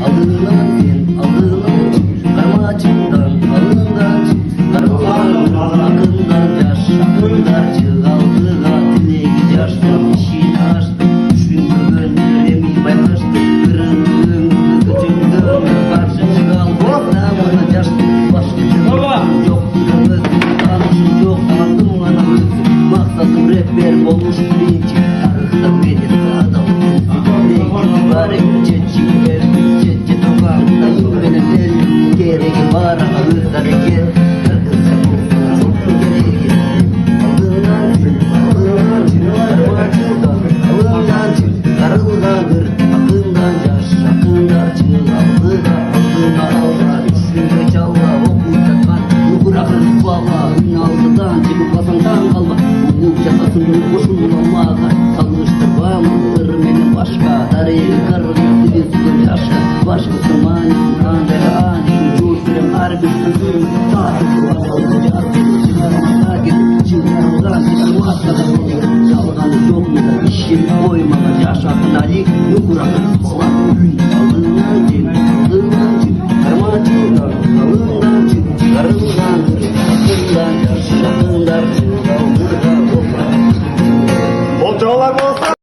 Aldığından sen aldığından çık karmacıktan alından çık karılan akından yaş akından çık aldığa dilek yaştan işini açtı düşündü gönlüm baylaştı kırıldığım bütün gönlüm karşı çıkal damına yaştı başka türlü yok kırmızı tanışım yok tanıdım anam maksadım rapper olmuş birinci tarıkta benim adam neydi bari çeçik verdim çeçik tokağımda benim elim gereği var ama öz hareket kırkızı çok gereği aldığından çık karmacıktan alından çık karıldandır akından yaş akından çık aldığına alda düşünme çalla okutlatman bu bırakır valla ün aldıdan çıkıp basandan kalma bu yasasını koşullanmağa çalıştırmamdır benim başka tarihi karını bizden yaşa başkası manisi kandere ani ucuz sürem harbi sözüm tatil kuralacağız çıkarmada gidip çıkarmadan çıkarmazsa yalganı yok mu da işim koymama yaşatın Ali yukurakır falan